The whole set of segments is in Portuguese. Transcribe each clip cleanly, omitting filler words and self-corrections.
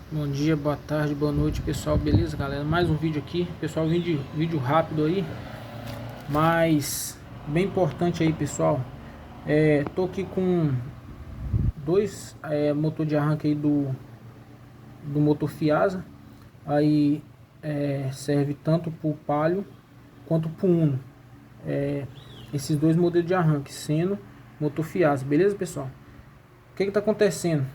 Bom dia, boa tarde, boa noite, pessoal. Beleza, galera? Mais um vídeo aqui, pessoal. Vídeo rápido aí, mas bem importante aí, pessoal. Tô aqui com dois motor de arranque aí do motor Fiasa. Aí serve tanto pro Palio quanto pro Uno. Esses dois modelos de arranque, sendo motor Fiasa, beleza, pessoal? O que tá acontecendo?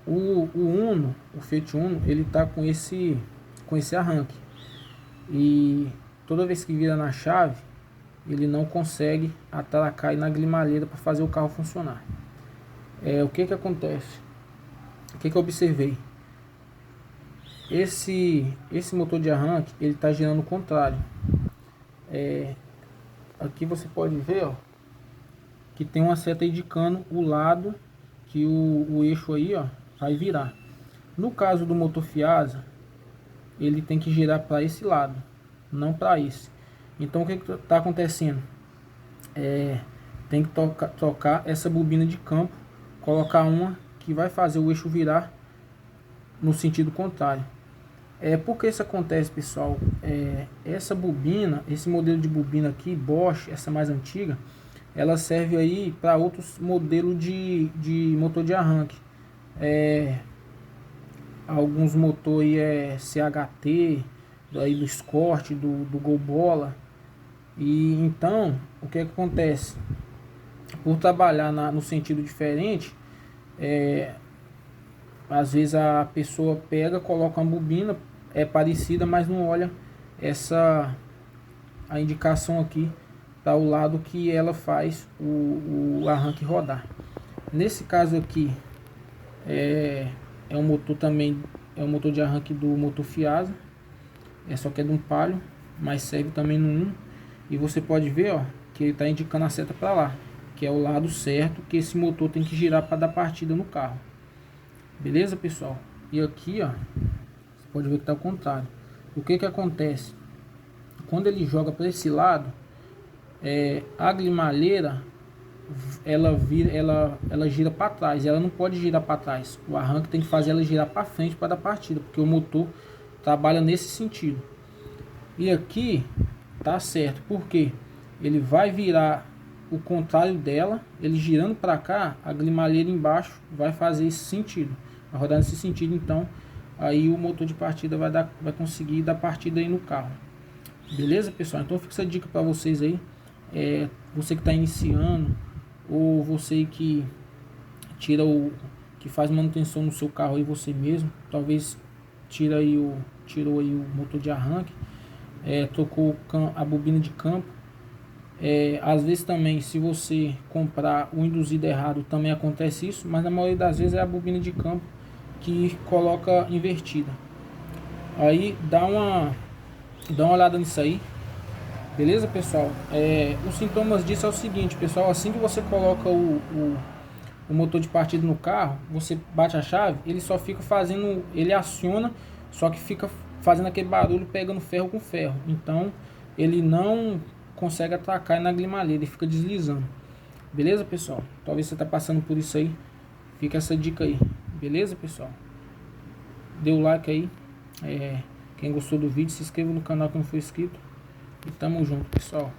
O Uno, o Fiat Uno, ele tá com esse arranque, e toda vez que vira na chave, ele não consegue atracar aí na grimalheira para fazer o carro funcionar. O que acontece? O que eu observei? Esse motor de arranque, ele tá girando o contrário. Aqui você pode ver, ó, que tem uma seta indicando o lado que o eixo aí, ó, vai virar. No caso do motor Fiasa, ele tem que girar para esse lado, não para esse. Então o que está acontecendo? Tem que trocar essa bobina de campo, colocar uma que vai fazer o eixo virar no sentido contrário. Por que isso acontece, pessoal? Essa bobina, esse modelo de bobina aqui, Bosch, essa mais antiga, ela serve aí para outros modelos de motor de arranque. Alguns motores CHT, aí do Escort, do Gol Bola. E então, o que acontece? Por trabalhar no sentido diferente, às vezes a pessoa pega, coloca uma bobina, parecida, mas não olha a indicação aqui para o lado que ela faz o arranque rodar. Nesse caso aqui, um motor também, é um motor de arranque do motor Fiasa, só que é de um Palio, mas serve também no Uno. E você pode ver, ó, que ele está indicando a seta para lá, que é o lado certo que esse motor tem que girar para dar partida no carro. Beleza, pessoal? E aqui, ó, você pode ver que está ao contrário. O que acontece? Quando ele joga para esse lado, a grimalheira ela gira para trás, ela não pode girar para trás. O arranque tem que fazer ela girar para frente para dar partida, porque o motor trabalha nesse sentido. E aqui tá certo, porque ele vai virar o contrário dela, ele girando para cá, a grimalheira embaixo vai fazer esse sentido, vai rodar nesse sentido. Então aí o motor de partida vai conseguir dar partida aí no carro. Beleza, pessoal? Então fica essa dica para vocês aí. Você que está iniciando, ou você que que faz manutenção no seu carro aí você mesmo, talvez tirou aí o motor de arranque, trocou a bobina de campo. Às vezes também, se você comprar o induzido errado, também acontece isso, mas na maioria das vezes é a bobina de campo que coloca invertida. Aí dá uma olhada nisso aí. Beleza, pessoal? Os sintomas disso é o seguinte, pessoal: assim que você coloca o motor de partida no carro, você bate a chave, ele só fica fazendo, ele aciona, só que fica fazendo aquele barulho pegando ferro com ferro. Então ele não consegue atracar na grimalheira, ele fica deslizando. Beleza, pessoal? Talvez você está passando por isso aí, fica essa dica aí. Beleza, pessoal? Dê o like aí, quem gostou do vídeo, se inscreva no canal que não for inscrito. E tamo junto, pessoal.